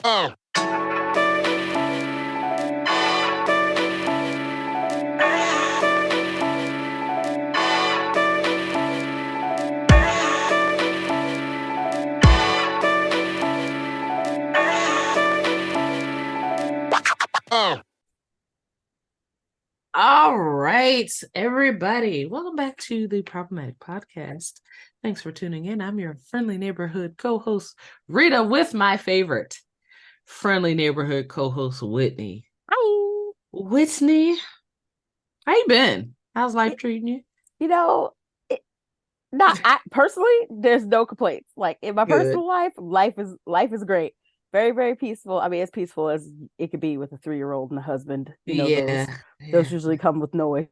Oh. Oh. All right, everybody. Welcome back to the Problematic Podcast. Thanks for tuning in. I'm your friendly neighborhood co-host, Rita, with my favorite friendly neighborhood co-host, Whitney. Hi. Whitney, how you been? How's life treating you? You know, I personally, there's no complaints. Like in my personal life, life is great. Very, very peaceful. I mean, as peaceful as it could be with a 3-year-old and a husband. You know, those usually come with noise.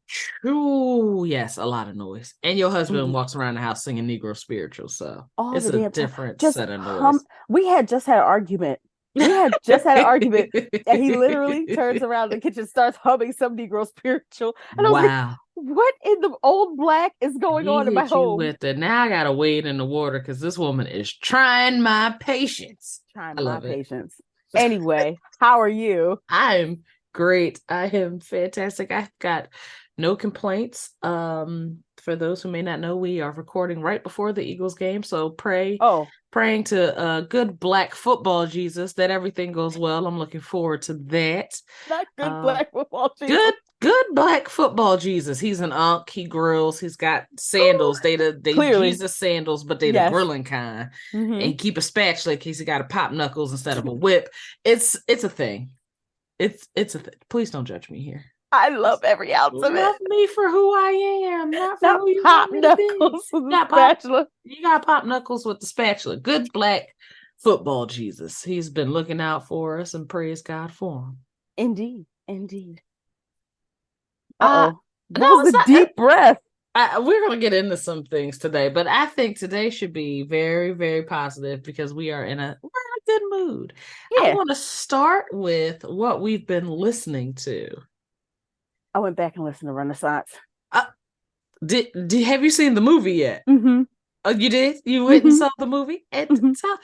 True. Yes, a lot of noise. And your husband Mhm. walks around the house singing Negro spiritual, so All it's the a damn time. different set of noise. We had just had an argument. And he literally turns around in the kitchen, starts humming some Negro spiritual. And I was like, what in the old black is going on in my home? With it. Now I gotta wade in the water because this woman is trying my patience. Anyway, how are you? I'm great. I am fantastic. I've got no complaints. For those who may not know, we are recording right before the Eagles game, so praying to good black football Jesus that everything goes well. I'm looking forward to that. Not good black football Jesus. Good black football Jesus. He's an unk. He grills. He's got sandals. They Jesus sandals, but they the grilling kind. Mm-hmm. And keep a spatula in case he got to pop knuckles instead of a whip. It's a thing. It's a thing. Please don't judge me here. I love every ounce of it. Love me for who I am, not for who you pop want me knuckles to be. with the spatula. You got pop knuckles with the spatula. Good black football Jesus. He's been looking out for us, and praise God for him. Indeed. That was a deep breath. We're going to get into some things today, but I think today should be very, very positive because we're in a good mood. Yeah. I want to start with what we've been listening to. I went back and listened to Renaissance. Have you seen the movie yet? Mm-hmm. Oh, you did? You went and saw the movie? And tell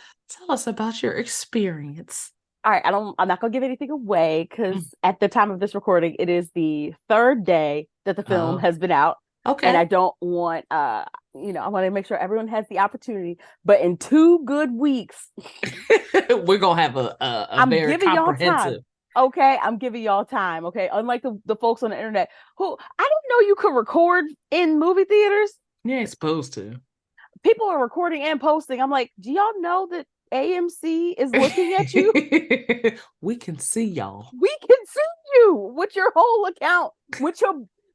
us about your experience. All right, I'm not gonna give anything away because at the time of this recording, it is the 3rd day that the film has been out. Okay. And I don't want I want to make sure everyone has the opportunity. But in 2 good weeks, we're gonna have a very comprehensive. Okay, I'm giving y'all time. Okay, unlike the folks on the internet who I didn't know you could record in movie theaters. Yeah, it's supposed to. People are recording and posting. I'm like, do y'all know that AMC is looking at you? We can see y'all. We can see you with your whole account, with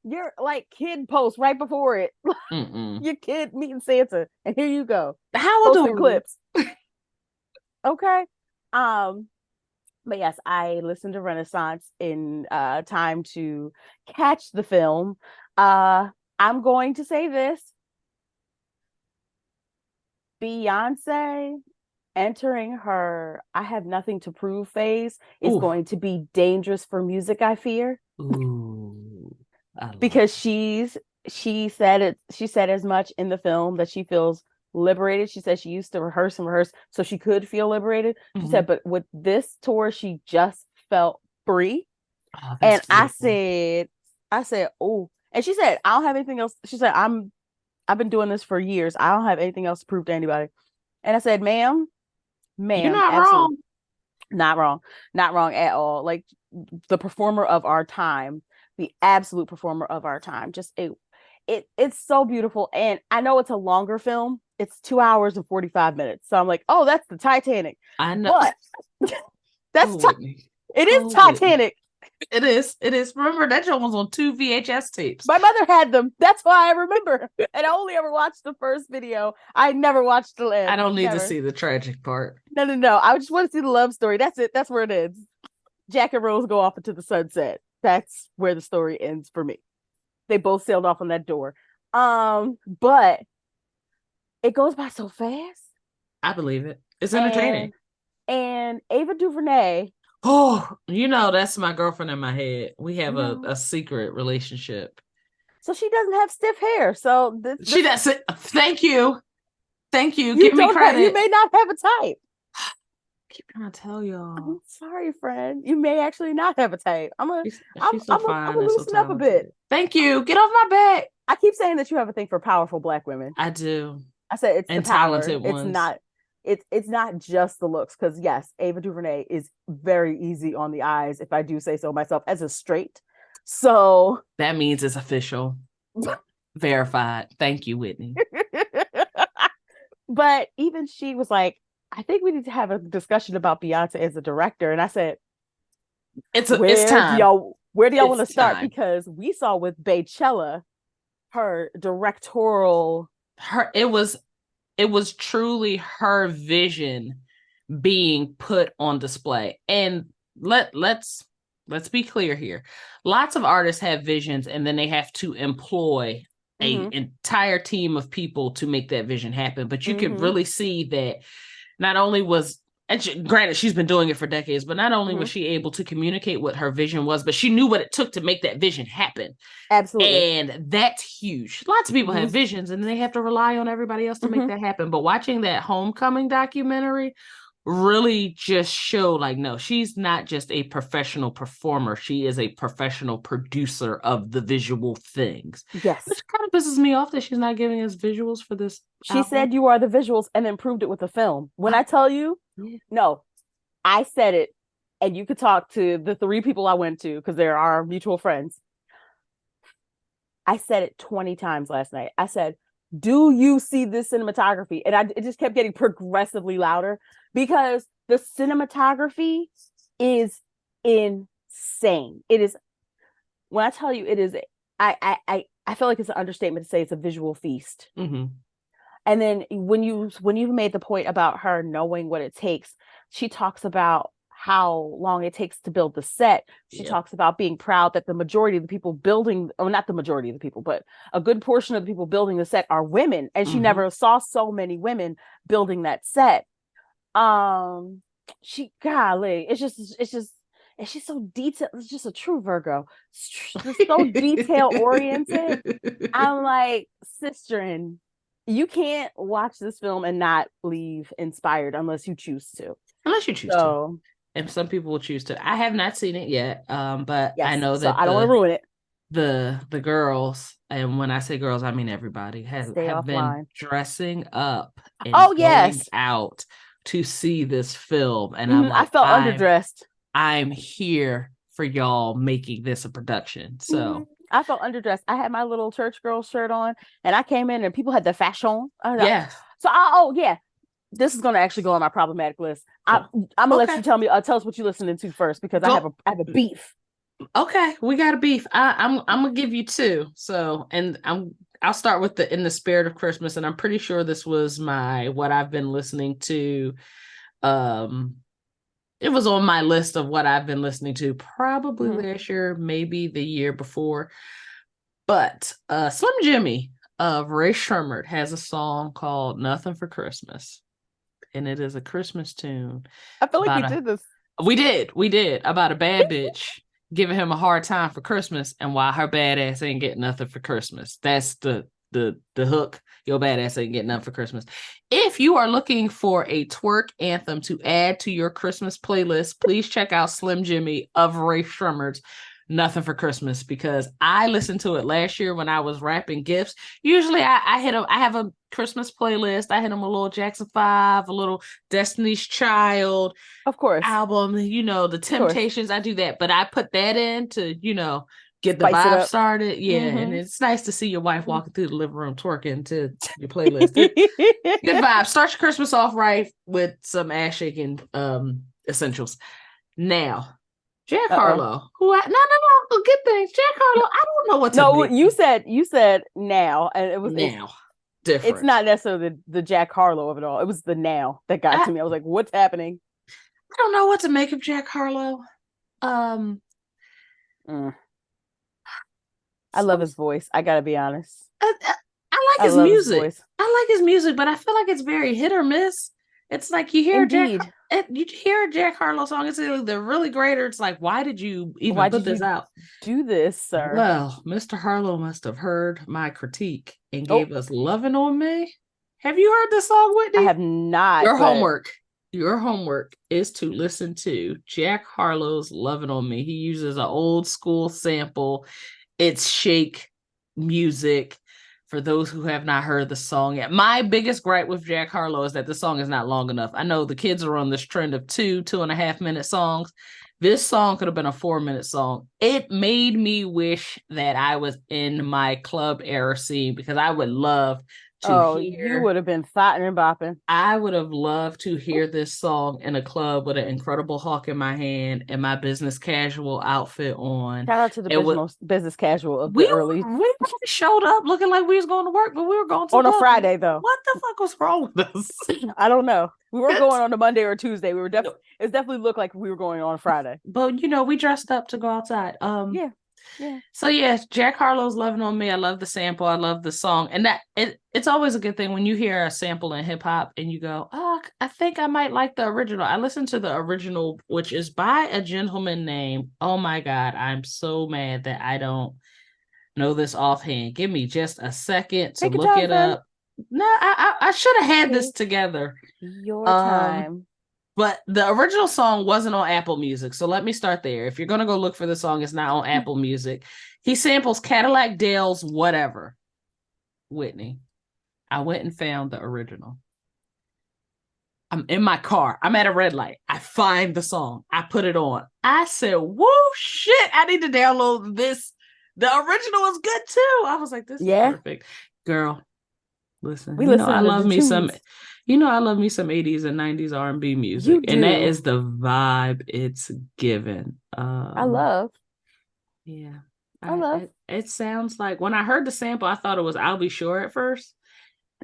your like kid post right before it. Your kid meeting Santa, and here you go. How posting clips. Okay. But yes, I listened to Renaissance in time to catch the film. I'm going to say this. Beyonce entering her I have nothing to prove phase is going to be dangerous for music, I fear. Ooh. Because she said as much in the film that she feels liberated. She said she used to rehearse so she could feel liberated. She said, but with this tour, she just felt free. And beautiful. I said, oh, and she said, I don't have anything else. She said, I've been doing this for years. I don't have anything else to prove to anybody. And I said, ma'am, you're not wrong. Not wrong at all. Like the performer of our time, the absolute performer of our time. Just it's so beautiful. And I know it's a longer film. It's 2 hours and 45 minutes. So I'm like, oh, that's the Titanic. I know. But it is Titanic. It is. Remember, that joke was on 2 VHS tapes. My mother had them. That's why I remember. And I only ever watched the first video. I never watched the end. I don't need to see the tragic part. No. I just want to see the love story. That's it. That's where it ends. Jack and Rose go off into the sunset. That's where the story ends for me. They both sailed off on that door. But it goes by so fast. I believe it. It's entertaining. And Ava DuVernay. Oh, that's my girlfriend in my head. We have a secret relationship. So she doesn't have stiff hair. So she doesn't. Thank you. Give me credit. You may not have a type. keep trying to tell y'all. I'm sorry, friend. You may actually not have a type. She's so fine I'm and so loosen up a talented. bit. Thank you. Get off my back. I keep saying that you have a thing for powerful Black women. I do. I said it's and the power. Talented It's ones. not. It's not just the looks. Because yes, Ava DuVernay is very easy on the eyes, if I do say so myself, as a straight. So that means it's official. Verified. Thank you, Whitney. But even she was like, I think we need to have a discussion about Beyonce as a director. And I said, it's time. Where do y'all want to start? Because we saw with Baychella her directorial. It was truly her vision being put on display. And let's be clear here. Lots of artists have visions and then they have to employ an entire team of people to make that vision happen. But you could really see that not only was, and granted, she's been doing it for decades, but not only was she able to communicate what her vision was, but she knew what it took to make that vision happen. Absolutely. And that's huge. Lots of people have visions and they have to rely on everybody else to make that happen. But watching that Homecoming documentary really just showed, like, no, she's not just a professional performer. She is a professional producer of the visual things. Yes. Which kind of pisses me off that she's not giving us visuals for this. She said you are the visuals and then proved it with the film. When I tell you, no, I said it, and you could talk to the 3 people I went to because they're our mutual friends. I said it 20 times last night. I said, do you see this cinematography? And it just kept getting progressively louder because the cinematography is insane. It is, when I tell you it is, I feel like it's an understatement to say it's a visual feast. And then when you've made the point about her knowing what it takes, she talks about how long it takes to build the set. She talks about being proud that the majority of the people building, or not the majority of the people, but a good portion of the people building the set are women. And she never saw so many women building that set. She's so detailed. It's just a true Virgo. It's so detail oriented. I'm like, sister, you can't watch this film and not leave inspired unless you choose to. And some people will choose to. I have not seen it yet, but I know that I don't want to ruin it. The girls, and when I say girls, I mean everybody, have been dressing up and going out to see this film. And I'm like, I felt underdressed. I'm here for y'all making this a production. So I felt underdressed. I had my little church girl shirt on, and I came in and people had the fashion. So this is going to actually go on my problematic list. I'm gonna let you tell us what you're listening to first, because I have a beef. Okay, we got a beef. I'm gonna give you 2. So, and I'll start with In the Spirit of Christmas, and I'm pretty sure this was what I've been listening to. It was on my list of what I've been listening to probably last year, maybe the year before. But Slim Jimmy of Ray Shremmerd has a song called "Nothing for Christmas," and it is a Christmas tune. I feel like we did this. We did about a bad bitch giving him a hard time for Christmas, and why her badass ain't getting nothing for Christmas. That's the hook. Your badass ain't getting nothing for Christmas. If you are looking for a twerk anthem to add to your Christmas playlist, please check out Slim Jimmy of Ray Shremmerd's Nothing for Christmas, because I listened to it last year when I was wrapping gifts. Usually I have a Christmas playlist. I hit them a little Jackson 5, a little Destiny's Child, of course, album, the Temptations. I do that, but I put that in to, get the vibe started. And it's nice to see your wife walking through the living room twerking to your playlist. Good vibe. Start your Christmas off right with some ass shaking essentials. Now, Jack Harlow, good things. Jack Harlow, I don't know what to No, you said now, and it was now. Different. It's not necessarily the Jack Harlow of it all. It was the now that got to me. I was like, what's happening? I don't know what to make of Jack Harlow. I love his voice. I gotta be honest. I like his music. I like his music, but I feel like it's very hit or miss. It's like you hear you hear a Jack Harlow song, it's either really great or it's like, why did you even put this out? Do this, sir. Well, Mr. Harlow must have heard my critique and gave us Lovin' on Me. Have you heard this song, Whitney? I have not. Your homework. Your homework is to listen to Jack Harlow's Lovin' on Me. He uses an old school sample. It's shake music for those who have not heard the song yet. My biggest gripe with Jack Harlow is that the song is not long enough. I know the kids are on this trend of 2.5 minute songs. This song could have been a 4 minute song. It made me wish that I was in my club era scene because I would love to hear. You would have been fighting and bopping. I would have loved to hear this song in a club with an Incredible Hawk in my hand and my business casual outfit on. Shout out to the business casual of the early. We showed up looking like we was going to work, but we were going to on a Friday though. What the fuck was wrong with us? I don't know. We weren't going on a Monday or Tuesday. We were it definitely looked like we were going on a Friday. But we dressed up to go outside. Yeah. So Jack Harlow's Lovin' on Me. I love the sample. I love the song. And that it's always a good thing when you hear a sample in hip hop and you go, oh, I think I might like the original. I listened to the original, which is by a gentleman named, oh my God, I'm so mad that I don't know this offhand. Give me just a second to look it up. No, I should have had this together. Your time. But the original song wasn't on Apple Music. So let me start there. If you're going to go look for the song, it's not on Apple Music. He samples Cadillac Dale's Whatever. Whitney. I went and found the original. I'm in my car. I'm at a red light. I find the song. I put it on. I said, whoa, shit. I need to download this. The original is good too. I was like, this is perfect. Girl, listen. I love me some 80s and 90s R&B music. And that is the vibe it's given. I love. Yeah. I love. It sounds like when I heard the sample, I thought it was I'll Be Sure at first.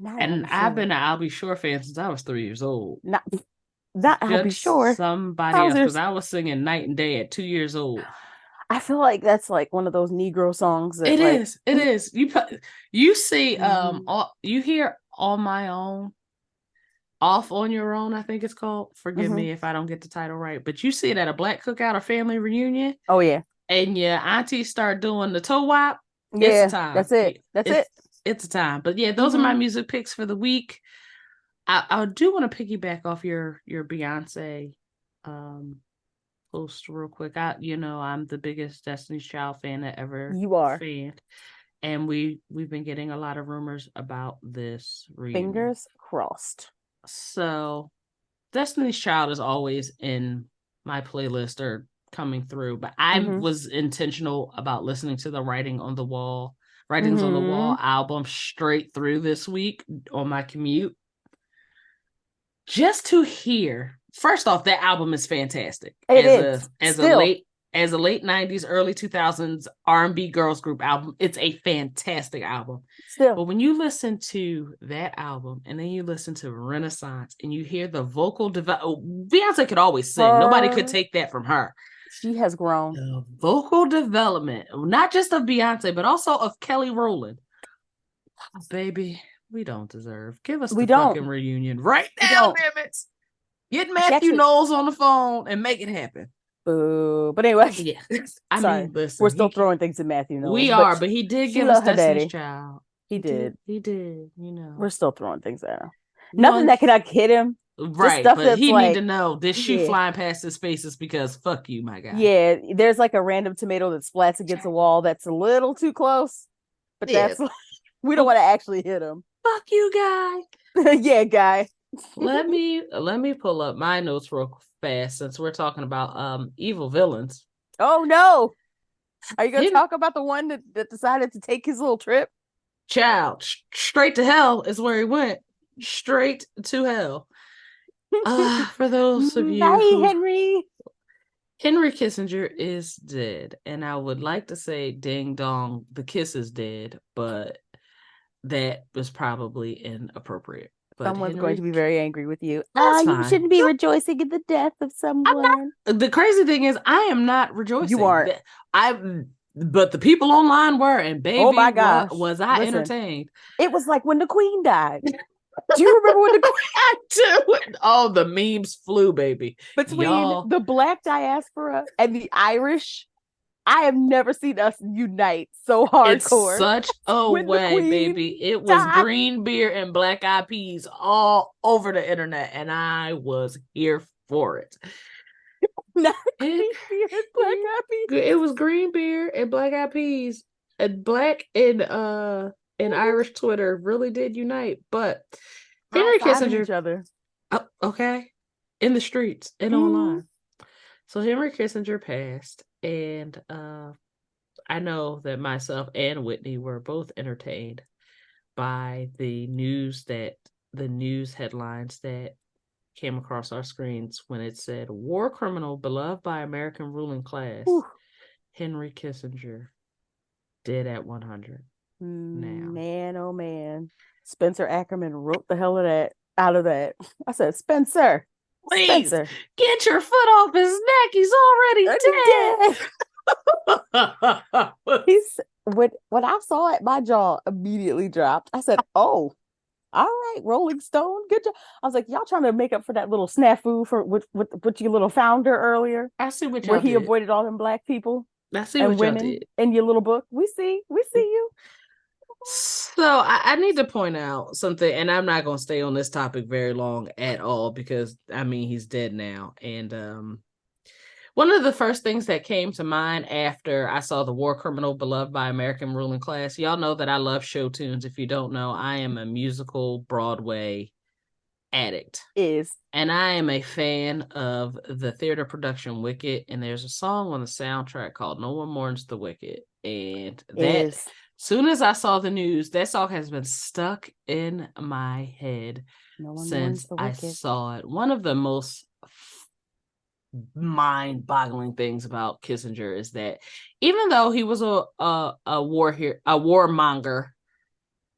And I've been an I'll Be Sure fan since I was 3 years old. Not I'll Be Sure. Somebody else, because I was singing Night and Day at 2 years old. I feel like that's like one of those Negro songs. It is. You see, you hear On My Own, Off on Your Own, I think it's called. Forgive me if I don't get the title right. But you see it at a Black cookout or family reunion. Oh, yeah. And your auntie start doing the toe wop. Yeah, it's a time. That's it. It's a time. But yeah, those are my music picks for the week. I do want to piggyback off your Beyonce post real quick. I'm the biggest Destiny's Child fan that ever you are. Fanned. And we've been getting a lot of rumors about this reunion. Fingers crossed. So Destiny's Child is always in my playlist or coming through, but I was intentional about listening to the Writings on the Wall album straight through this week on my commute. Just to hear, first off, that album is fantastic. As a late 90s, early 2000s R&B girls group album, it's a fantastic album. Still. But when you listen to that album and then you listen to Renaissance and you hear the vocal Beyonce could always sing. Nobody could take that from her. She has grown. The vocal development, not just of Beyonce, but also of Kelly Rowland. Oh, baby, we don't deserve. Give us fucking reunion right now, damn it. Get Matthew Knowles on the phone and make it happen. Boo. But anyway, yeah. Listen, we're still throwing things at Matthew Knowles. We are, but he did give us Destiny's Child. He did. We're still throwing things at him. Nothing that cannot hit him. Right, but he need to know this shoe flying past his face is because fuck you, my guy. Yeah, there's like a random tomato that splats against a wall that's a little too close, but that's we don't want to actually hit him. Fuck you, guy. Yeah, guy. let me pull up my notes real fast since we're talking about evil villains. Oh no, are you gonna talk about the one that decided to take his little trip? Child, straight to hell is where he went. Straight to hell. For those of you Henry Kissinger is dead, and I would like to say ding dong, the kiss is dead, but that was probably inappropriate. But someone's going to be very angry with you. You shouldn't be rejoicing in the death of someone. The crazy thing is, I am not rejoicing. You aren't. But the people online were, and baby, oh my gosh, was I entertained. It was like when the Queen died. Do you remember when I do? Oh, the memes flew, baby. Between the Black diaspora and the Irish, I have never seen us unite so It's hardcore. such a When the way, queen baby. It was died. green beer and black eyed peas all over the internet, and I was here for it. Not green beer and black eyed peas. It was green beer and black eyed peas. And black and Irish Twitter really did unite. But Henry Outside of Kissinger, each other. okay, in the streets and online. So Henry Kissinger passed, and I know that myself and Whitney were both entertained by the news headlines that came across our screens when it said war criminal beloved by American ruling class. Ooh. Henry Kissinger dead at 100. Now, man, oh man, Spencer Ackerman wrote the hell of that out of that. I said, Spencer, please get your foot off his neck. He's already dead. He's when I saw it, my jaw immediately dropped. I said, "Oh, all right, Rolling Stone, good job." I was like, "Y'all trying to make up for that little snafu for with your little founder earlier?" I see what y'all where he did. Avoided all them black people. I see and what women y'all did in your little book. We see you. So I need to point out something, and I'm not going to stay on this topic very long at all because I mean he's dead now, and one of the first things that came to mind after I saw the war criminal beloved by American ruling class, y'all know that I love show tunes. If you don't know, I am a musical Broadway addict. And I am a fan of the theater production Wicked, and there's a song on the soundtrack called No One Mourns the Wicked. And that soon as I saw the news, that song has been stuck in my head since I saw it. One of the most mind-boggling things about Kissinger is that even though he was a warmonger,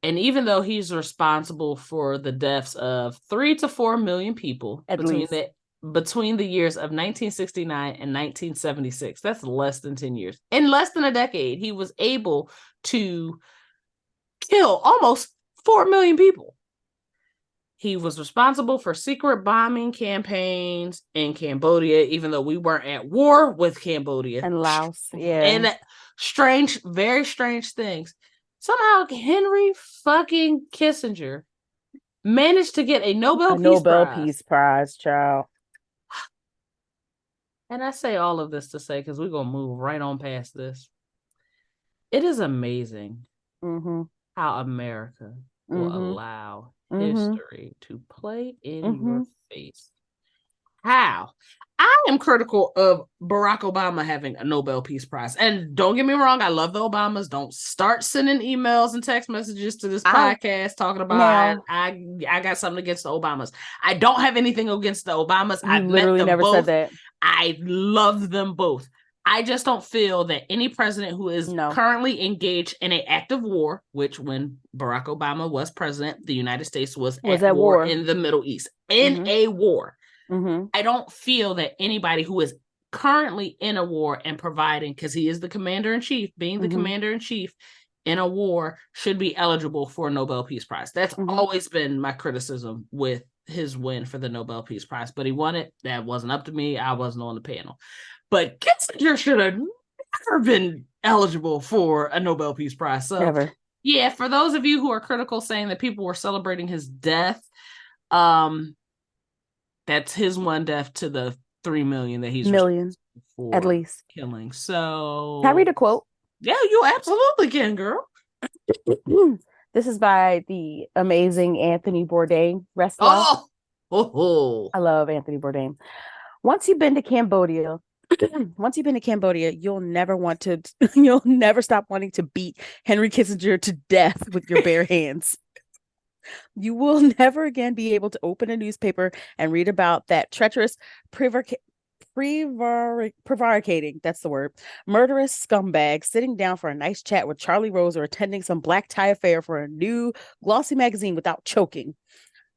and even though he's responsible for the deaths of 3 to 4 million people between the years of 1969 and 1976, that's less than 10 years. In less than a decade, he was able to kill almost 4 million people. He was responsible for secret bombing campaigns in Cambodia, even though we weren't at war with Cambodia. And Laos, yeah. And very strange things. Somehow Henry fucking Kissinger managed to get a Nobel Peace Prize, child. And I say all of this to say, because we're going to move right on past this. It is amazing how America will allow history to play in your face. How? I am critical of Barack Obama having a Nobel Peace Prize. And don't get me wrong, I love the Obamas. Don't start sending emails and text messages to this podcast talking about I got something against the Obamas. I don't have anything against the Obamas. I've met them both. Said that. I love them both. I just don't feel that any president who is currently engaged in an active war, which when Barack Obama was president, the United States was at war in the Middle East. In a war. I don't feel that anybody who is currently in a war and providing, because he is the commander-in-chief, being the commander-in-chief in a war, should be eligible for a Nobel Peace Prize. That's always been my criticism with his win for the Nobel Peace Prize. But he won it. That wasn't up to me. I wasn't on the panel. But Kissinger should have never been eligible for a Nobel Peace Prize. So, never. Yeah, for those of you who are critical saying that people were celebrating his death, that's his one death to the 3 million that he's million for at least killing. So can I read a quote? Yeah, you absolutely can, girl. This is by the amazing Anthony Bourdain wrestler. I love Anthony Bourdain. Once you've been to Cambodia, you'll never stop wanting to beat Henry Kissinger to death with your bare hands. You will never again be able to open a newspaper and read about that treacherous, prevaricating, that's the word, murderous scumbag sitting down for a nice chat with Charlie Rose or attending some black tie affair for a new glossy magazine without choking.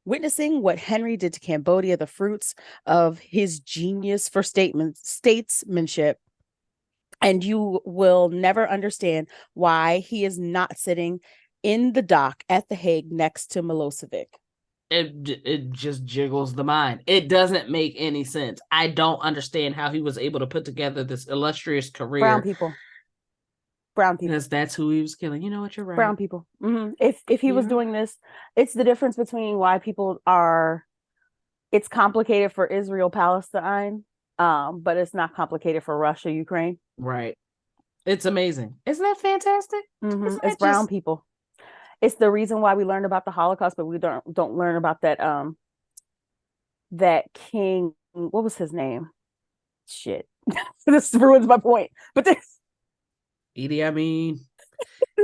Witnessing what Henry did to Cambodia, the fruits of his genius for statesmanship, and you will never understand why he is not sitting in the dock at The Hague next to Milosevic. it just jiggles the mind. It doesn't make any sense. I don't understand how he was able to put together this illustrious career. Brown people. Because that's who he was killing. You know what? You're right. Brown people. Mm-hmm. If he was doing this, it's the difference between why people are. It's complicated for Israel, Palestine, but it's not complicated for Russia, Ukraine. Right. It's amazing. Isn't that fantastic? Mm-hmm. It's brown people. It's the reason why we learned about the Holocaust, but we don't learn about that that king. What was his name? Shit. This ruins my point. But this Idi Amin.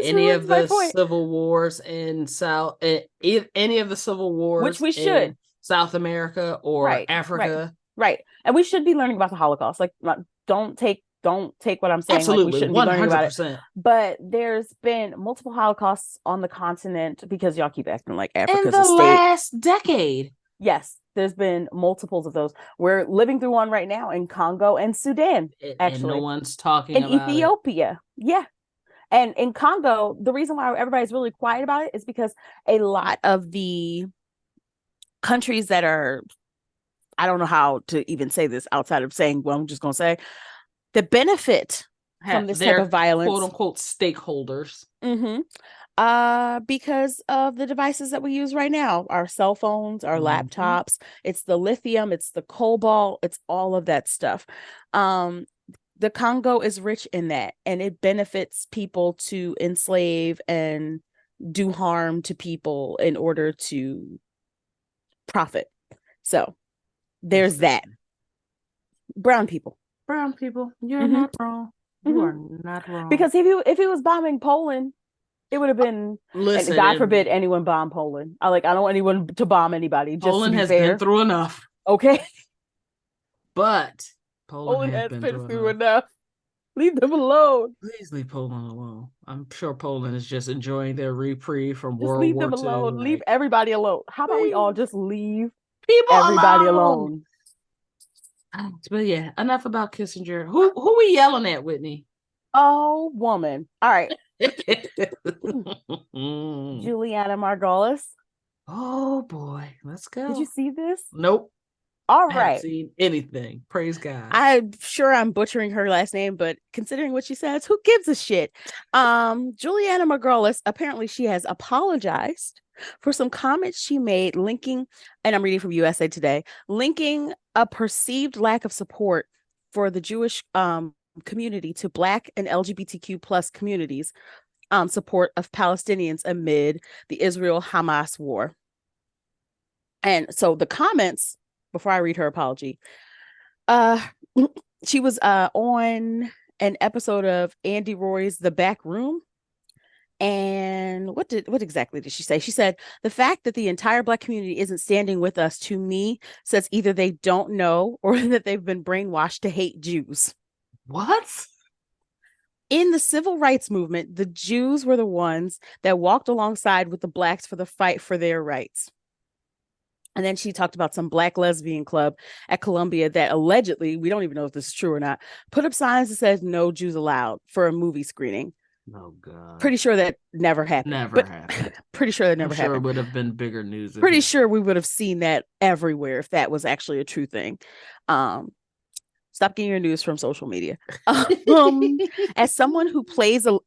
Any of the civil wars in any of the civil wars, which we should, South America or Africa, right? And we should be learning about the Holocaust. Like, don't take what I'm saying. Absolutely, like we shouldn't 100%. Be learning about it. But there's been multiple Holocausts on the continent because y'all keep acting like Africa's in the last decade. Yes, there's been multiples of those. We're living through one right now in Congo and Sudan. Actually, and no one's talking about Ethiopia. Yeah. And in Congo, the reason why everybody's really quiet about it is because a lot of the countries that are, I don't know how to even say this outside of saying, well, I'm just going to say, the benefit from this type of violence, quote unquote, stakeholders. Mm-hmm. Because of the devices that we use right now, our cell phones, our laptops, it's the lithium, it's the cobalt, it's all of that stuff. The Congo is rich in that, and it benefits people to enslave and do harm to people in order to profit. So there's that. Brown people, you're not wrong. You are not wrong. Because if he was bombing Poland, it would have been. Listen, God forbid anyone bomb Poland. I don't want anyone to bomb anybody. Just Poland has been through enough. Okay, but Poland has been through enough. Leave them alone. Please leave Poland alone. I'm sure Poland is just enjoying their reprieve from World War II. Leave them alone. Leave everybody alone. How about we all just leave everybody alone? But yeah, enough about Kissinger. Who we yelling at, Whitney? Oh, woman. All right. Julianna Marguiles. Oh boy, let's go. Did you see this? Nope. All right. I haven't seen anything. Praise God. I'm sure I'm butchering her last name, but considering what she says, who gives a shit? Julianna Marguiles, apparently she has apologized for some comments she made linking, and I'm reading from USA Today, linking a perceived lack of support for the Jewish community to Black and LGBTQ plus communities support of Palestinians amid the Israel-Hamas war. And so the comments, before I read her apology, she was on an episode of Andy Roy's The Back Room. And what exactly did she say? She said, the fact that the entire Black community isn't standing with us, to me, says either they don't know or that they've been brainwashed to hate Jews. What? In the civil rights movement, the Jews were the ones that walked alongside with the Blacks for the fight for their rights. And then she talked about some Black lesbian club at Columbia that allegedly, we don't even know if this is true or not, put up signs that says no Jews allowed for a movie screening. Oh God. Pretty sure that never happened. Happened. Pretty sure that never happened. It would have been bigger news. Pretty sure we would have seen that everywhere if that was actually a true thing. Stop getting your news from social media. As someone who plays a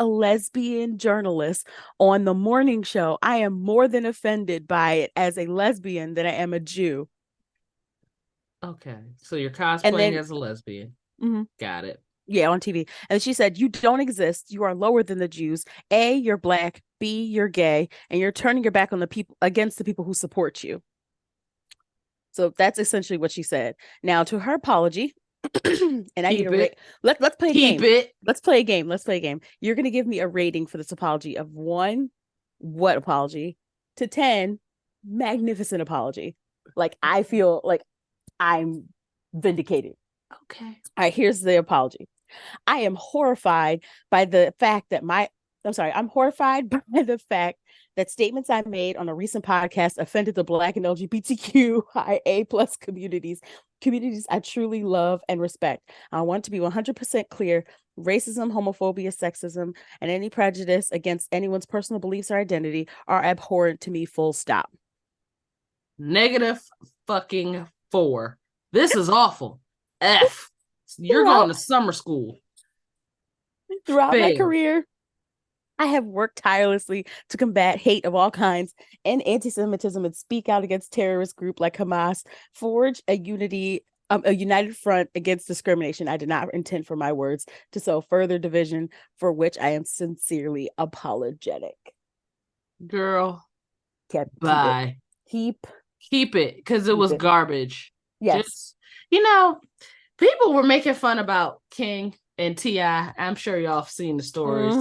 lesbian journalist on the morning show, I am more than offended by it as a lesbian than I am a Jew. Okay, so you're cosplaying as a lesbian. Mm-hmm. Got it. Yeah, on TV. And she said, you don't exist. You are lower than the Jews. A, you're Black. B, you're gay. And you're turning your back on the people against the people who support you. So that's essentially what she said. Now, to her apology, and I need a let's play a game. Let's play a game. You're going to give me a rating for this apology of 1, what apology, to 10, magnificent apology. Like, I feel like I'm vindicated. Okay. All right, here's the apology. I am horrified by the fact that that statements I made on a recent podcast offended the Black and LGBTQIA plus communities I truly love and respect. I want to be 100% clear. Racism, homophobia, sexism, and any prejudice against anyone's personal beliefs or identity are abhorrent to me, full stop. -4. This is awful. F. You're going to summer school. Throughout my career, I have worked tirelessly to combat hate of all kinds and anti-Semitism and speak out against terrorist groups like Hamas, forge a united front against discrimination. I did not intend for my words to sow further division, for which I am sincerely apologetic. Girl, bye. Keep it, because it was garbage. Yes. Just, people were making fun about King and T.I. I'm sure y'all have seen the stories.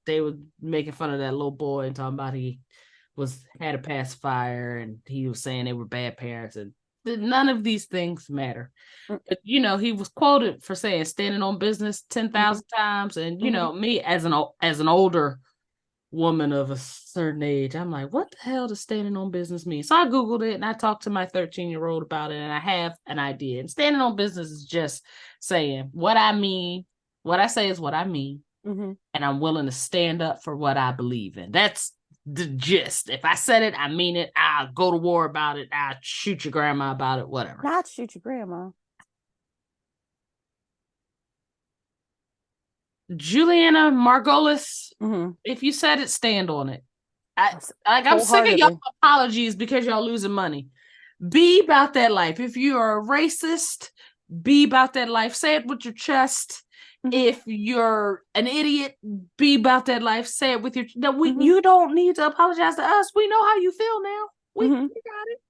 They were making fun of that little boy and talking about he had a pacifier and he was saying they were bad parents, and none of these things matter. But he was quoted for saying standing on business 10,000 times, and me as an older woman of a certain age, I'm like, what the hell does standing on business mean? So I googled it and I talked to my 13-year-old about it, and I have an idea. And standing on business is just saying what I mean. What I say is what I mean. And I'm willing to stand up for what I believe in. That's the gist. If I said it, I mean it. I'll go to war about it. I'll shoot your grandma about it, whatever. Not shoot your grandma. Julianna Marguiles, if you said it, stand on it. I'm sick of y'all apologies because y'all losing money. Be about that life. If you are a racist, be about that life. Say it with your chest. If you're an idiot, be about that life. Say it with your. You don't need to apologize to us. We know how you feel now. We got it.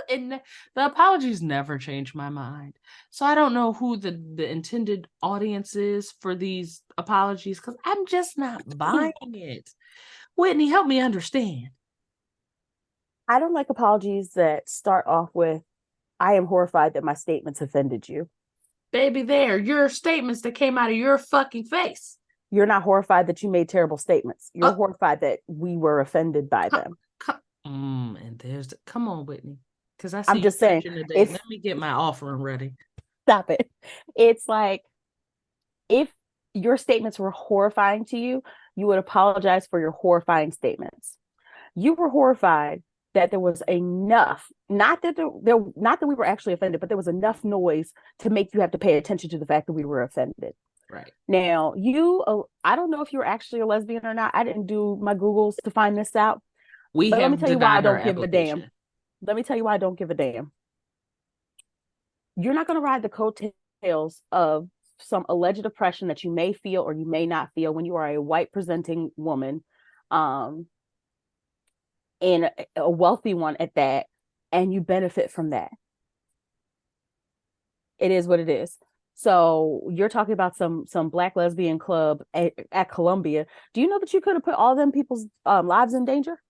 And the apologies never change my mind. So I don't know who the intended audience is for these apologies, because I'm just not buying it. Whitney, help me understand. I don't like apologies that start off with, I am horrified that my statements offended you. Baby, your statements that came out of your fucking face. You're not horrified that you made terrible statements. You're horrified that we were offended by them. And come on, Whitney, because I'm just saying. Let me get my offering ready. Stop it. It's like, if your statements were horrifying to you, you would apologize for your horrifying statements. You were horrified that there was enough, not that we were actually offended, but there was enough noise to make you have to pay attention to the fact that we were offended. Right. Now, I don't know if you're actually a lesbian or not. I didn't do my Googles to find this out. But let me tell you why I don't give a damn. Let me tell you why I don't give a damn. You're not going to ride the coattails of some alleged oppression that you may feel or you may not feel when you are a white presenting woman, and a wealthy one at that, and you benefit from that. It is what it is. So you're talking about some Black lesbian club at Columbia. Do you know that you could have put all them people's lives in danger?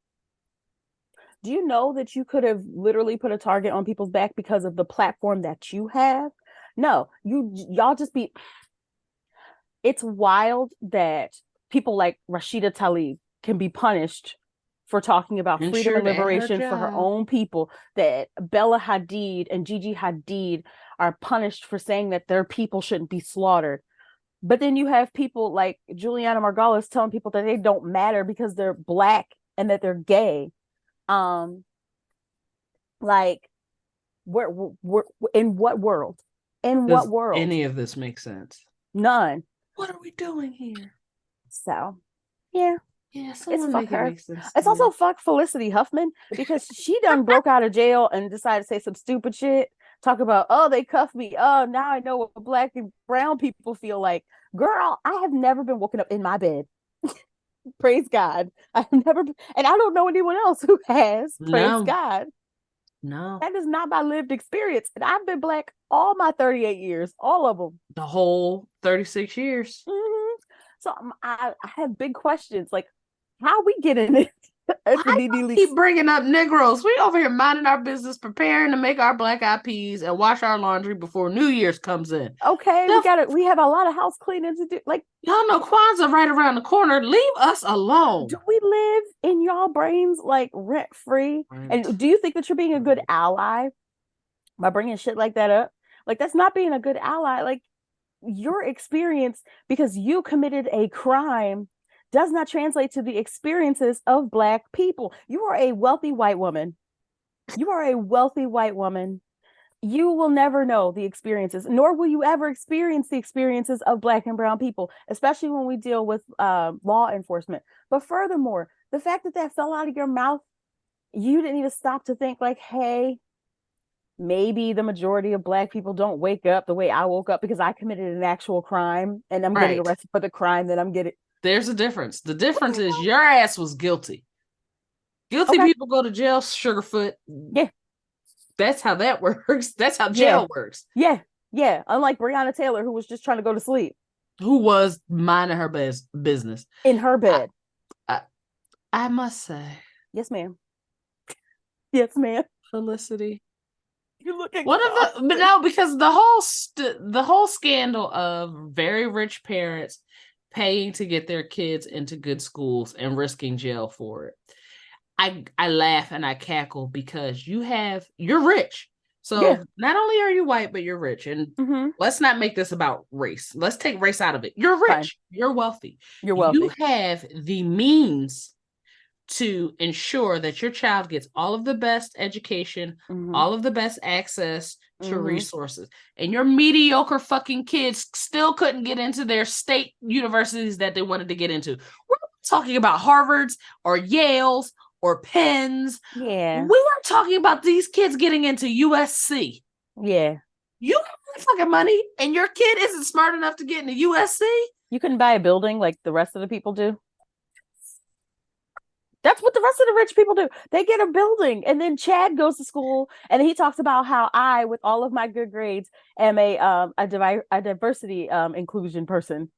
Do you know that you could have literally put a target on people's back because of the platform that you have? No, y'all just be. It's wild that people like Rashida Tlaib can be punished for talking about freedom and liberation for her own people, that Bella Hadid and Gigi Hadid are punished for saying that their people shouldn't be slaughtered. But then you have people like Julianna Marguiles telling people that they don't matter because they're Black and that they're gay. Like, we're in what world? In what world? Any of this makes sense? None. What are we doing here? So, yeah. Yeah, it's fuck her. It's also fuck Felicity Huffman, because she done broke out of jail and decided to say some stupid shit. Talk about, they cuffed me. Oh, now I know what Black and brown people feel like. Girl, I have never been woken up in my bed. Praise God. I've never been, and I don't know anyone else who has. Praise God. No. That is not my lived experience. And I've been Black all my 38 years, all of them. The whole 36 years. So I have big questions, like, how we get in it? Why you keep bringing up Negroes? We over here minding our business, preparing to make our black eyed peas and wash our laundry before New Year's comes in. Okay, we have a lot of house cleaning to do. Like, y'all know Kwanzaa right around the corner. Leave us alone. Do we live in y'all brains like rent free? Right. And do you think that you're being a good ally by bringing shit like that up? Like, that's not being a good ally. Like, your experience because you committed a crime does not translate to the experiences of Black people. You are a wealthy white woman. You are a wealthy white woman. You will never know the experiences, nor will you ever experience the experiences of Black and brown people, especially when we deal with law enforcement. But furthermore, the fact that that fell out of your mouth, you didn't even stop to think like, hey, maybe the majority of Black people don't wake up the way I woke up because I committed an actual crime and I'm getting arrested for the crime that I'm getting. There's a difference. The difference is your ass was guilty. Guilty people go to jail, Sugarfoot. Yeah. That's how that works. That's how jail works. Yeah. Yeah. Unlike Breonna Taylor, who was just trying to go to sleep. Who was minding her business. In her bed. I must say. Yes, ma'am. Yes, ma'am. Felicity. You look at one of the, but no, because the whole scandal of very rich parents paying to get their kids into good schools and risking jail for it. I laugh and I cackle because you're rich. So not only are you white, but you're rich. And let's not make this about race. Let's take race out of it. You're rich. Fine. You're wealthy. You're wealthy. You have the means to ensure that your child gets all of the best education, all of the best access to resources. And your mediocre fucking kids still couldn't get into their state universities that they wanted to get into. We're talking about Harvards or Yales or Penn's. Yeah. We weren't talking about these kids getting into USC. Yeah. You have fucking money and your kid isn't smart enough to get into USC. You couldn't buy a building like the rest of the people do. That's what the rest of the rich people do. They get a building, and then Chad goes to school, and he talks about how I, with all of my good grades, am a diversity inclusion person.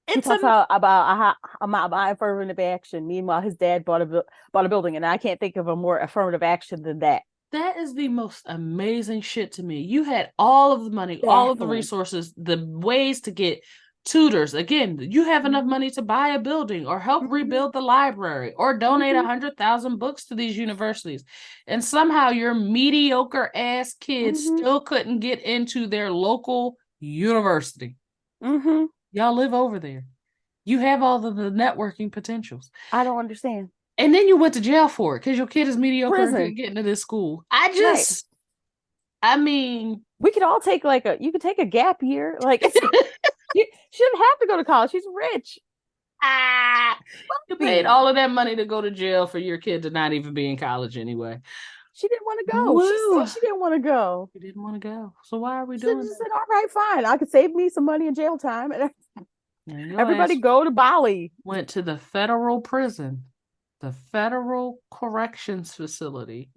He talks about how I'm affirmative action. Meanwhile, his dad bought a building, and I can't think of a more affirmative action than that. That is the most amazing shit to me. You had all of the money, all of the resources, the ways to get tutors. Again, you have enough money to buy a building or help rebuild the library or donate 100,000 books to these universities. And somehow your mediocre ass kids still couldn't get into their local university. Y'all live over there. You have all of the networking potentials. I don't understand. And then you went to jail for it because your kid is mediocre and couldn't get into this school. I mean, we could all take you could take a gap year. Like, she didn't have to go to college. She's rich. You paid all of that money to go to jail for your kid to not even be in college anyway. She didn't want to go. Woo. She said she didn't want to go. She didn't want to go. So why are we doing that? She said, all right, fine. I could save me some money in jail time. And everybody go to Bali. Went to the federal prison, the federal corrections facility.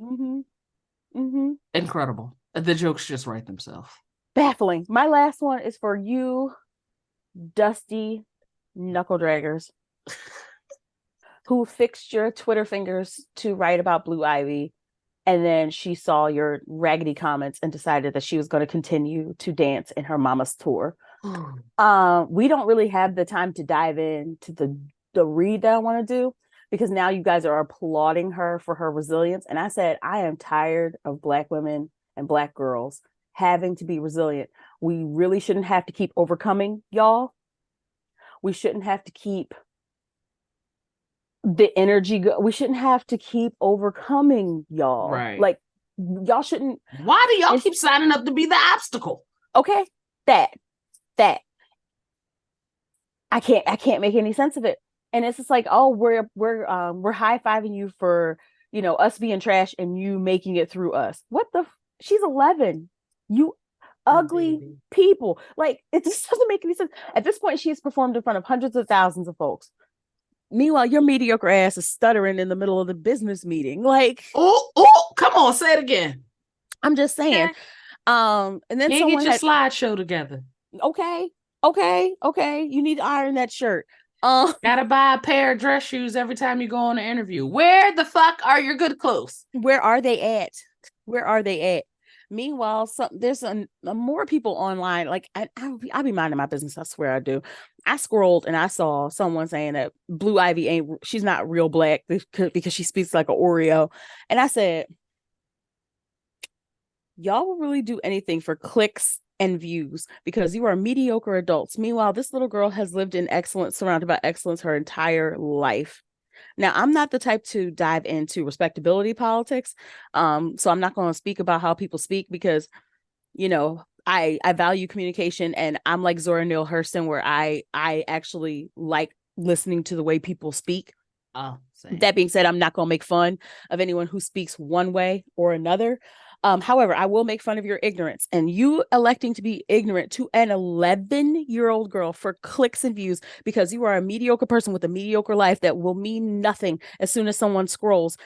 Incredible. The jokes just write themselves. Baffling. My last one is for you, dusty knuckle draggers, who fixed your Twitter fingers to write about Blue Ivy, and then she saw your raggedy comments and decided that she was going to continue to dance in her mama's tour. We don't really have the time to dive into the read that I want to do, because now you guys are applauding her for her resilience. And I said, I am tired of Black women and Black girls having to be resilient. We really shouldn't have to keep overcoming, y'all. We shouldn't have to keep the energy. We shouldn't have to keep overcoming, y'all. Right. Like, y'all shouldn't. Why do y'all keep signing up to be the obstacle? Okay. That. I can't make any sense of it. And it's just like, oh, we're high-fiving you for, us being trash and you making it through us. What the? She's 11. You ugly people. Like, it just doesn't make any sense. At this point, she's performed in front of hundreds of thousands of folks. Meanwhile, your mediocre ass is stuttering in the middle of the business meeting. Like, oh, come on, say it again. I'm just saying. Okay. And then get your slideshow together. Okay. You need to iron that shirt. Gotta buy a pair of dress shoes every time you go on an interview. Where the fuck are your good clothes? Where are they at? Where are they at? Meanwhile, there's more people online. Like I'll be minding my business. I swear I do. I scrolled and I saw someone saying that Blue Ivy she's not real black because she speaks like an Oreo. And I said, y'all will really do anything for clicks and views because you are mediocre adults. Meanwhile, this little girl has lived in excellence, surrounded by excellence her entire life. Now, I'm not the type to dive into respectability politics. So I'm not going to speak about how people speak because, I value communication, and I'm like Zora Neale Hurston, where I actually like listening to the way people speak. Oh, same. That being said, I'm not going to make fun of anyone who speaks one way or another. However, I will make fun of your ignorance, and you electing to be ignorant to an 11-year-old girl for clicks and views because you are a mediocre person with a mediocre life that will mean nothing as soon as someone scrolls.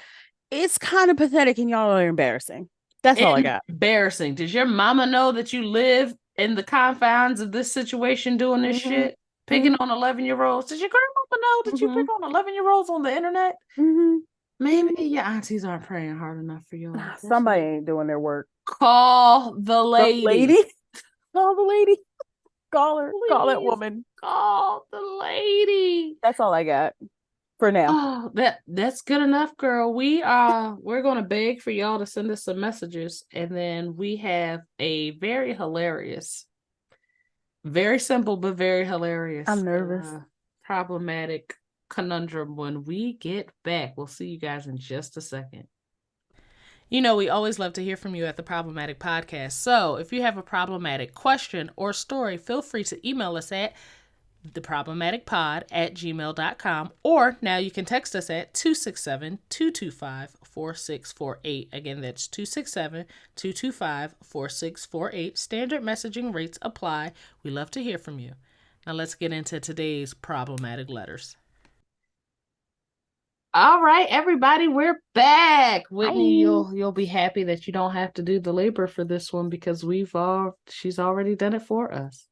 It's kind of pathetic, and y'all are embarrassing. That's all I got. Embarrassing. Does your mama know that you live in the confines of this situation doing this shit? Picking on 11-year-olds? Does your grandmama know that you pick on 11-year-olds on the internet? Maybe your aunties aren't praying hard enough for you. Somebody ain't doing their work. Call the lady. Call the lady. Call her. Please. Call that woman. Call the lady. That's all I got for now. Oh, that's good enough, girl. We're gonna beg for y'all to send us some messages, and then we have a very hilarious, very simple but very hilarious. I'm nervous. Problematic conundrum when we get back. We'll see you guys in just a second. We always love to hear from you at the Problematic Podcast. So if you have a problematic question or story, feel free to email us at theproblematicpod@gmail.com, or now you can text us at 267-225-4648. Again, that's 267-225-4648. Standard messaging rates apply. We love to hear from you. Now let's get into today's problematic letters. All right, everybody, we're back. Whitney, you'll be happy that you don't have to do the labor for this one because she's already done it for us.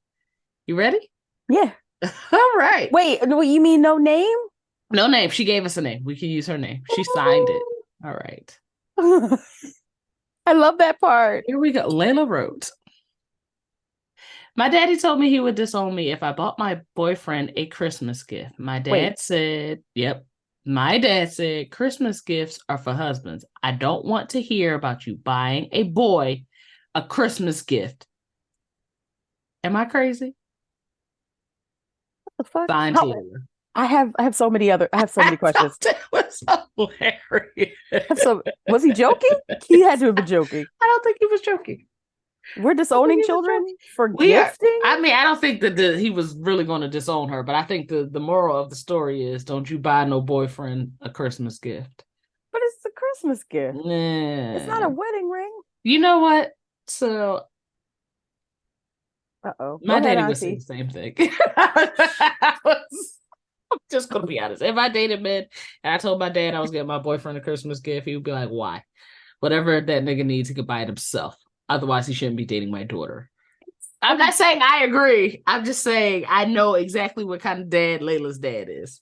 You ready? Yeah. All right. Wait, you mean no name? No name. She gave us a name. We can use her name. She signed it. All right. I love that part. Here we go. Layla wrote, my daddy told me he would disown me if I bought my boyfriend a Christmas gift. My dad said Christmas gifts are for husbands. I don't want to hear about you buying a boy a Christmas gift. Am I crazy? What the fuck? Signed Taylor. I have so many questions. That was hilarious. Was he joking? He had to have been joking. I don't think he was joking. We're disowning children for gifting? I don't think that he was really going to disown her, but I think the moral of the story is don't you buy no boyfriend a Christmas gift. But it's a Christmas gift. Nah. It's not a wedding ring. You know what? So my daddy would say the same thing. I'm just going to be honest. If I dated men and I told my dad I was getting my boyfriend a Christmas gift, he would be like, why? Whatever that nigga needs, he could buy it himself. Otherwise, he shouldn't be dating my daughter. I'm not saying I agree. I'm just saying I know exactly what kind of dad Layla's dad is.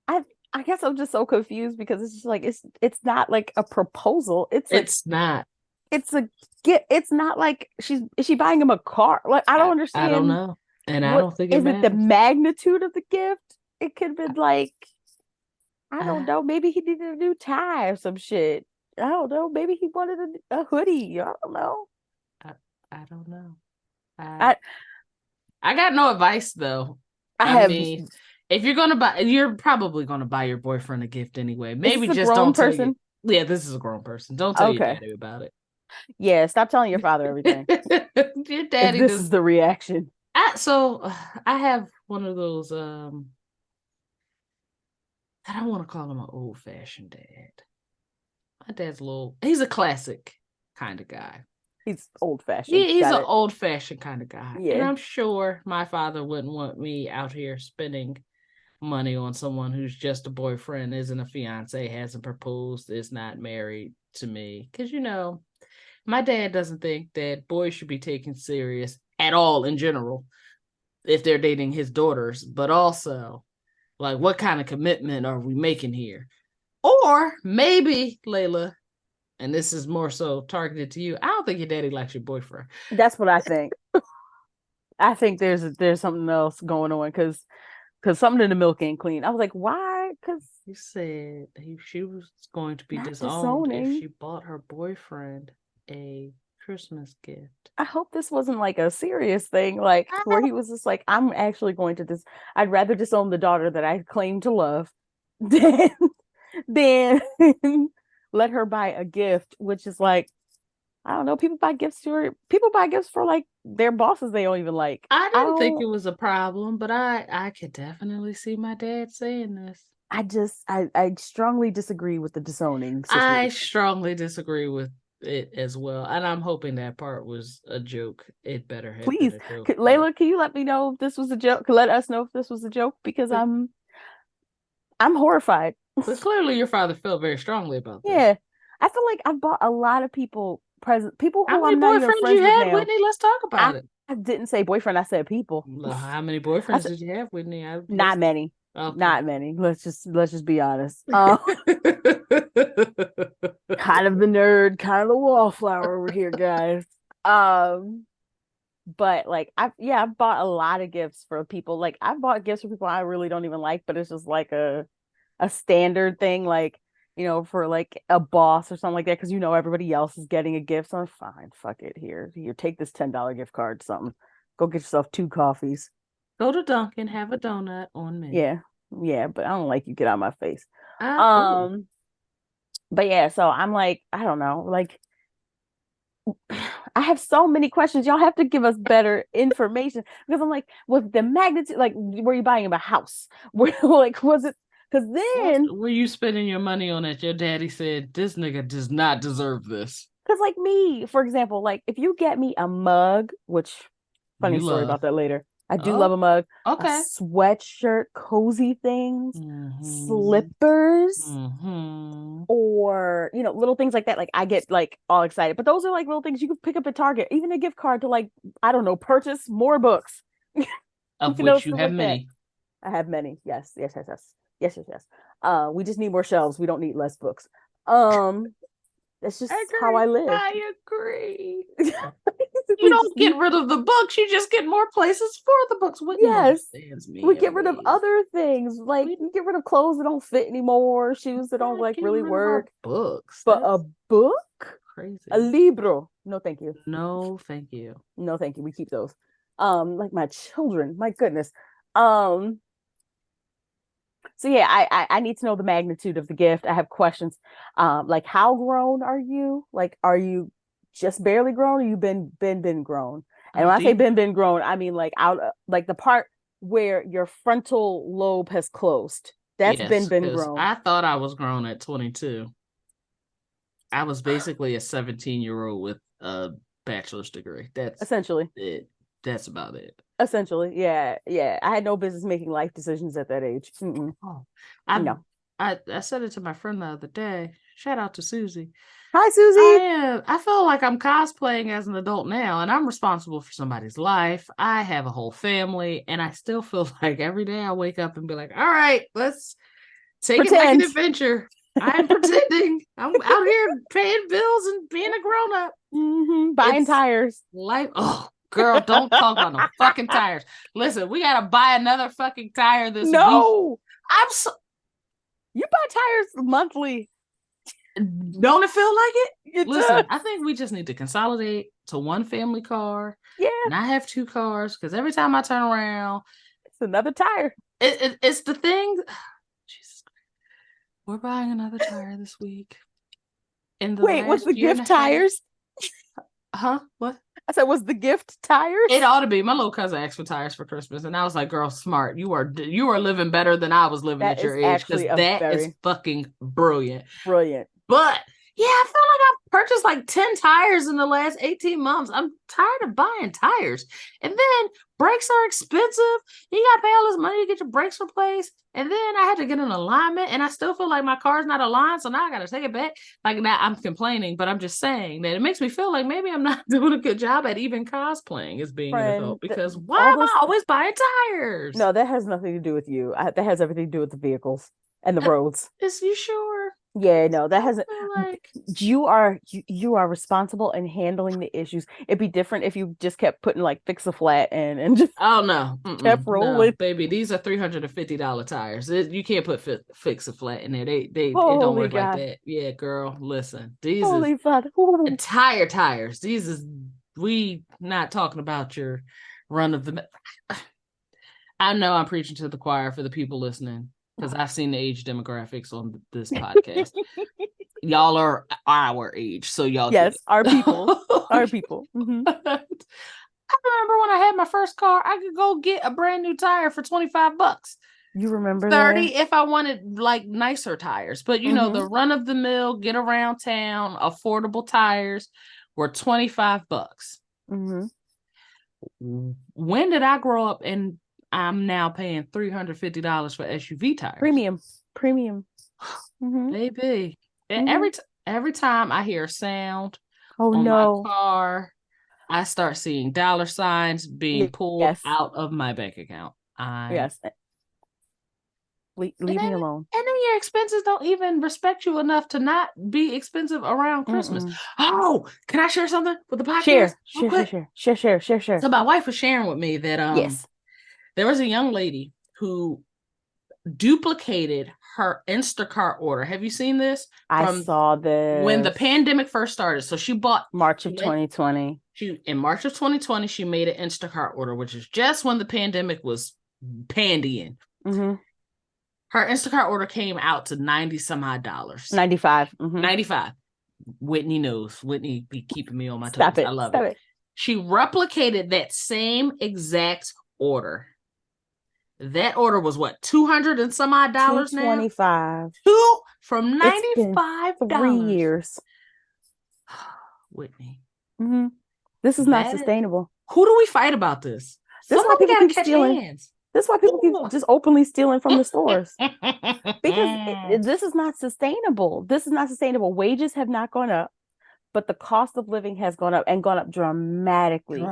I guess I'm just so confused because it's just like it's not like a proposal. It's not. It's a gift. It's not like is she buying him a car? Like I don't understand. I don't know. And I don't think it matters. Is it the magnitude of the gift? It could have been like, I don't know. Maybe he needed a new tie or some shit. I don't know. Maybe he wanted a hoodie. I don't know. I don't know. I got no advice though. I mean, if you're gonna buy, you're probably gonna buy your boyfriend a gift anyway. Maybe just don't tell you. Yeah, this is a grown person. Don't tell your daddy about it. Yeah, stop telling your father everything. Your daddy. This is the reaction. I have one of those. I don't want to call him an old-fashioned dad. My dad's he's a classic kind of guy. He's old-fashioned. He's an old-fashioned kind of guy. Yeah. And I'm sure my father wouldn't want me out here spending money on someone who's just a boyfriend, isn't a fiance, hasn't proposed, is not married to me. Because, my dad doesn't think that boys should be taken serious at all in general. if they're dating his daughters, but also like what kind of commitment are we making here? Or maybe, Layla, and this is more so targeted to you, I don't think your daddy likes your boyfriend. That's what I think. I think there's something else going on because something in the milk ain't clean. I was like, why? Because he said she was going to be disowned disowning. if she bought her boyfriend a Christmas gift. I hope this wasn't like a serious thing, like where he was just like, I'm actually going to I'd rather disown the daughter that I claim to love than let her buy a gift, which is like, I don't know. People buy gifts for like their bosses they don't even like. I didn't think it was a problem, but I could definitely see my dad saying this. I strongly disagree with the disowning situation. I strongly disagree with it as well, and I'm hoping that part was a joke. It better have Please, been a joke. Layla, can you let me know if this was a joke? Let us know if this was a joke because I'm horrified. But clearly, your father felt very strongly about this. Yeah, I feel like I bought a lot of people people who how many I'm not even friends you had, with now. Whitney? Let's talk about it. I didn't say boyfriend. I said people. How many boyfriends did you have, Whitney? Not many. Okay. Not many. Let's just be honest. Kind of the nerd, kind of the wallflower over here, guys. But like I bought a lot of gifts for people. Like I've bought gifts for people I really don't even like, but it's just like a standard thing, like, you know, for like a boss or something like that, because you know everybody else is getting a gift. So I'm fine, fuck it. Here, take this $10 gift card, something. Go get yourself 2 coffees. Go to Dunkin', have a donut on me. Yeah, but I don't like you, get out of my face. But yeah, so I'm like, I don't know, like I have so many questions. Y'all have to give us better information because I'm like, with the magnitude, like, were you buying him a house? Like, was it? Because then, what were you spending your money on that your daddy said this nigga does not deserve this? Because like me, for example, like if you get me a mug, which funny story about that later. I do love a mug. Okay. A sweatshirt, cozy things, slippers, or, you know, little things like that. Like I get like all excited. But those are like little things you can pick up at Target. Even a gift card to, like, I don't know, purchase more books. Of which you have many. I have many. Yes. We just need more shelves. We don't need less books. That's just how I live. I agree. You don't get rid of the books. You just get more places for the books. Yes. We get rid of other things. Like, we get rid of clothes that don't fit anymore, shoes that don't like really work. Books. But a book? Crazy. A libro. No, thank you. No, thank you. No, thank you. We keep those. Like my children. My goodness. So yeah, I need to know the magnitude of the gift. I have questions. Like, how grown are you? Like, are you just barely grown, or you been grown? And when I say been grown, I mean like out, like the part where your frontal lobe has closed. That's been grown. I thought I was grown at 22. I was basically a 17-year-old with a bachelor's degree. That's essentially it. That's about it. Essentially, yeah. I had no business making life decisions at that age. I said it to my friend the other day. Shout out to Susie. Hi, Susie. I feel like I'm cosplaying as an adult now, and I'm responsible for somebody's life. I have a whole family, and I still feel like every day I wake up and be like, all right, let's take it like an adventure. I'm pretending. I'm out here paying bills and being a grown-up. Buying tires. Life. Oh, girl, don't talk about no fucking tires. Listen, we gotta buy another fucking tire this week. No, you buy tires monthly. Don't it feel like it? Listen, I think we just need to consolidate to one family car. Yeah. And I have 2 cars because every time I turn around, it's another tire. It's the thing. Jesus Christ. We're buying another tire this week. Wait, what's the gift tires? Huh? What? I said, was the gift tires? It ought to be. My little cousin asked for tires for Christmas, and I was like, "Girl, smart. You are living better than I was living at your age, because that is fucking brilliant." Brilliant. But Yeah, I feel like I've purchased like 10 tires in the last 18 months. I'm tired of buying tires. And then brakes are expensive. You got to pay all this money to get your brakes replaced. And then I had to get an alignment, and I still feel like my car's not aligned. So now I got to take it back. Like, now I'm complaining, but I'm just saying that it makes me feel like maybe I'm not doing a good job at even cosplaying as being an adult, because why am I always buying tires? No, that has nothing to do with you. That has everything to do with the vehicles and the roads. Is you sure? Yeah, no, that hasn't. Like... you are responsible in handling the issues. It'd be different if you just kept putting like fix a flat and just kept rolling. No, baby, these are $350 tires. You can't put fix a flat in there. It don't work like that. Yeah, girl, listen, these are tires. These is, we not talking about your run of the. I know I'm preaching to the choir for the people listening, because I've seen the age demographics on this podcast. Y'all are our age, so y'all. Yes, our people. Our people. Mm-hmm. I remember when I had my first car, I could go get a brand new tire for $25. You remember 30 if I wanted like nicer tires. But you know, the run of the mill, get around town, affordable tires were $25. Mm-hmm. When did I grow up and I'm now paying $350 for SUV tires? Premium. Mm-hmm. Baby. And every time I hear a sound on my car, I start seeing dollar signs being pulled out of my bank account. Leave me alone. And then your expenses don't even respect you enough to not be expensive around Christmas. Oh, can I share something with the podcast? Share. So my wife was sharing with me that there was a young lady who duplicated her Instacart order. Have you seen this? I saw this when the pandemic first started. So she bought March of 2020. In March of 2020, she made an Instacart order, which is just when the pandemic was pandying. Mm-hmm. Her Instacart order came out to $90 some odd. $95. Mm-hmm. $95. Whitney knows. Whitney be keeping me on my toes. I love it. She replicated that same exact order. That order was what, $200 and some odd now? $225. From $95. 3 years. Whitney. Mm-hmm. This is not sustainable. Who do we fight about this? This is why people keep stealing. Hands. This is why people keep just openly stealing from the stores. Because this is not sustainable. This is not sustainable. Wages have not gone up, but the cost of living has gone up, and gone up dramatically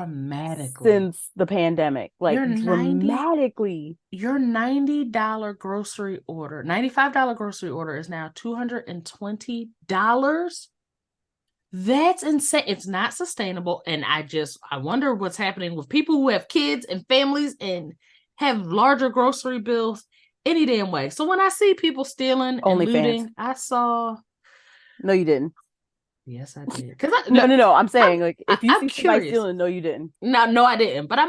since the pandemic. Like, dramatically. Your $90 grocery order, $95 grocery order is now $220. That's insane. It's not sustainable. And I wonder what's happening with people who have kids and families and have larger grocery bills any damn way. So when I see people stealing and looting, I saw. No, you didn't. Yes, I did. No. I'm saying, if you see somebody stealing, no, you didn't. No, I didn't. But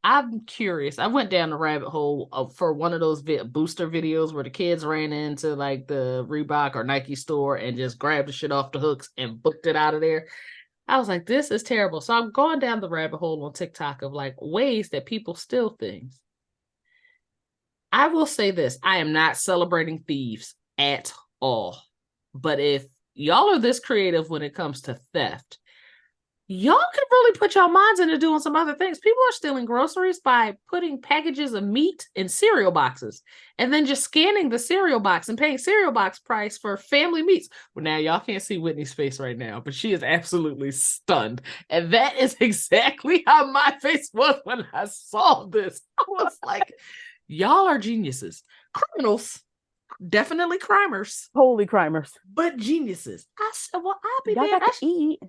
I'm curious. I went down the rabbit hole for one of those booster videos where the kids ran into like the Reebok or Nike store and just grabbed the shit off the hooks and booked it out of there. I was like, this is terrible. So I'm going down the rabbit hole on TikTok of like ways that people steal things. I will say this. I am not celebrating thieves at all. But if y'all are this creative when it comes to theft, y'all can really put y'all minds into doing some other things. People are stealing groceries by putting packages of meat in cereal boxes and then just scanning the cereal box and paying cereal box price for family meats. Well, now y'all can't see Whitney's face right now, but she is absolutely stunned. And that is exactly how my face was when I saw this. I was like, y'all are geniuses. Criminals. Definitely crimers. Holy crimers. But geniuses. I said, well, I'll be there. Y'all got to eat.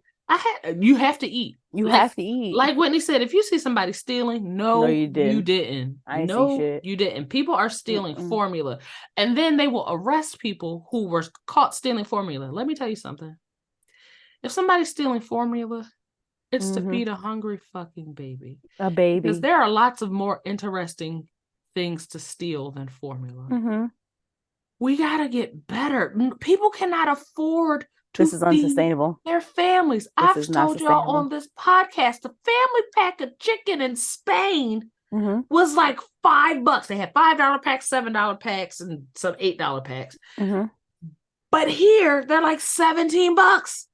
You have to eat. You have to eat. Like Whitney said, if you see somebody stealing, no, you didn't. I ain't see shit. You didn't. People are stealing formula. And then they will arrest people who were caught stealing formula. Let me tell you something. If somebody's stealing formula, it's to feed a hungry fucking baby. A baby. Because there are lots of more interesting things to steal than formula. Mm-hmm. We gotta get better. People cannot afford to This is unsustainable. Their families. I've told y'all on this podcast, the family pack of chicken in Spain was like $5. They had $5 packs, $7 packs, and some $8 packs. But here they're like $17.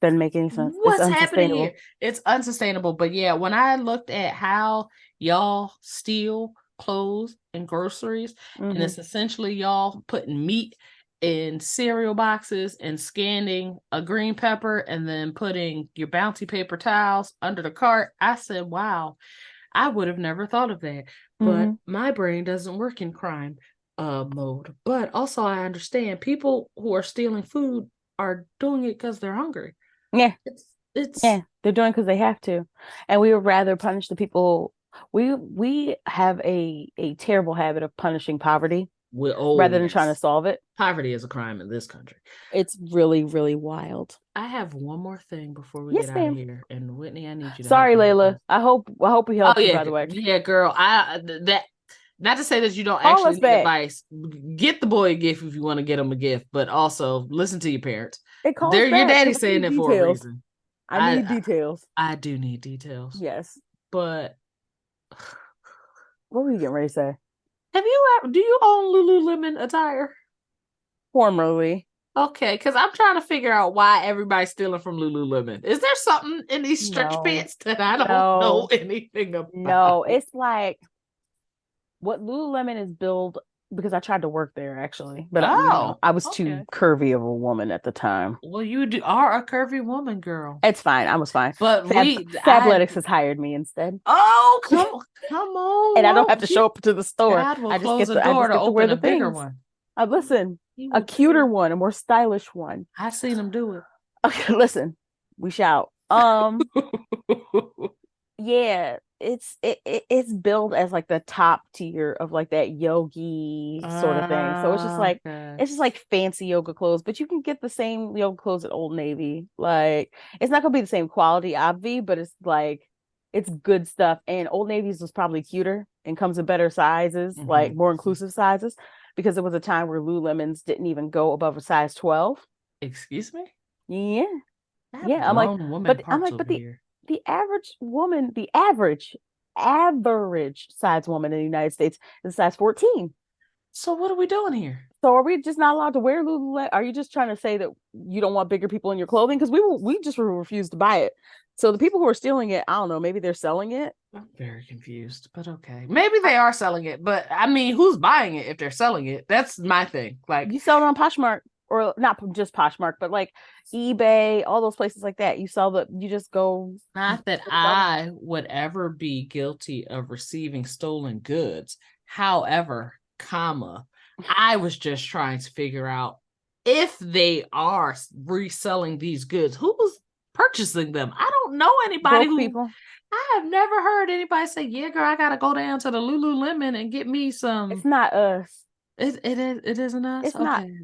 Doesn't make any sense. What's happening here? It's unsustainable. But yeah, when I looked at how y'all steal clothes and groceries, and it's essentially y'all putting meat in cereal boxes and scanning a green pepper and then putting your bouncy paper towels under the cart, I said, wow, I would have never thought of that. But my brain doesn't work in crime mode. But also I understand people who are stealing food are doing it because they're hungry. Yeah. It's they're doing because they have to. And we would rather punish the people. We have a terrible habit of punishing poverty rather than trying to solve it. Poverty is a crime in this country. It's really, really wild. I have one more thing before we get out of here. And Whitney, I need you to Sorry, Layla. I hope we helped you, by the way. Yeah, girl. Not to say that you don't actually need advice. Get the boy a gift if you want to get him a gift, but also listen to your parents. Your daddy's saying that for a reason. I need details. I do need details. Yes. But what were you getting ready to say? Do you own Lululemon attire? Formerly. Okay, because I'm trying to figure out why everybody's stealing from Lululemon. Is there something in these stretch pants that I don't know anything about? No, it's like what Lululemon is billed, because I tried to work there actually, but I was too curvy of a woman at the time. Well, you are a curvy woman, girl. It's fine. I was fine. But Fabletics has hired me instead. Oh, come on! And I don't have to show up to the store. God will close the door to open a bigger one. Listen, a cuter one, a more stylish one. I've seen them do it. Okay, listen, we shout. Yeah, it's billed as like the top tier of like that yogi sort of thing. So it's just like fancy yoga clothes, but you can get the same yoga clothes at Old Navy. Like it's not gonna be the same quality, obvi, but it's like it's good stuff. And Old Navy's was probably cuter and comes in better sizes, like more inclusive sizes, because there was a time where Lululemons didn't even go above a size 12. Excuse me? Yeah. I'm like, but the average woman, the average size woman in the United States is size 14. So what are we doing here? So are we just not allowed to wear Lululemon? Are you just trying to say that you don't want bigger people in your clothing? Because we just refused to buy it. So the people who are stealing it, I don't know, maybe they're selling it. I'm very confused, but okay. Maybe they are selling it, but I mean, who's buying it if they're selling it? That's my thing. Like, you sell it on Poshmark, or not just Poshmark, but like eBay, all those places like that. You just go. Not that I would ever be guilty of receiving stolen goods. However, I was just trying to figure out if they are reselling these goods, who's purchasing them. I don't know anybody people. I have never heard anybody say, yeah, girl, I gotta go down to the Lululemon and get me some. It's not us. It isn't us.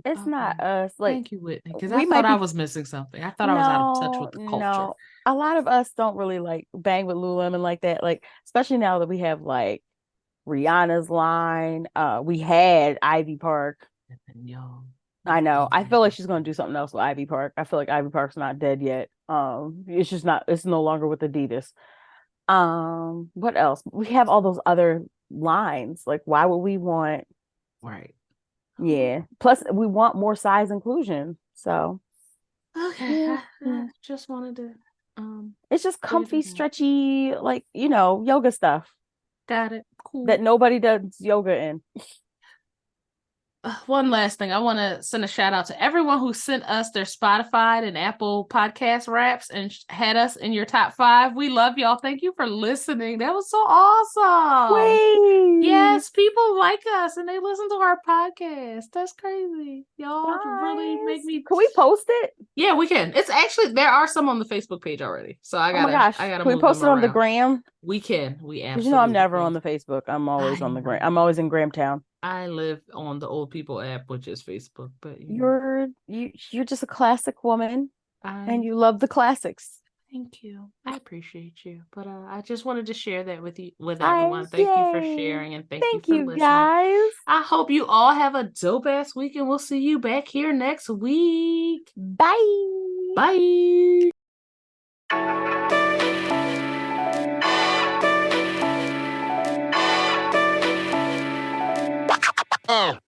It's not us. Like, thank you, Whitney, because I thought I was missing something. I thought I was out of touch with the culture. No. A lot of us don't really like bang with Lululemon like that. Like, especially now that we have like Rihanna's line. We had Ivy Park. I know. I feel like she's gonna do something else with Ivy Park. I feel like Ivy Park's not dead yet. It's just not. It's no longer with Adidas. What else? We have all those other lines. Like, why would we want? Right. Yeah. Plus, we want more size inclusion. So. Okay. Yeah. I just wanted to. It's just comfy, stretchy, like yoga stuff. Got it. Cool. That nobody does yoga in. One last thing. I want to send a shout out to everyone who sent us their Spotify and Apple podcast raps and had us in your top 5. We love y'all. Thank you for listening. That was so awesome. Wait. Yes, people like us and they listen to our podcast. That's crazy. Y'all really make me. Can we post it? Yeah, we can. It's actually, there are some on the Facebook page already. So I gotta. Can we post it on the gram? We can. We absolutely. Because I'm never on the Facebook. I'm always on the gram. I'm always in Grahamtown. I live on the old people app, which is Facebook, but you're just a classic woman, and you love the classics. Thank you. I appreciate you. But I just wanted to share that with everyone. Thank you for sharing, and thank you for listening. Guys. I hope you all have a dope ass week, and we'll see you back here next week. Bye. Bye.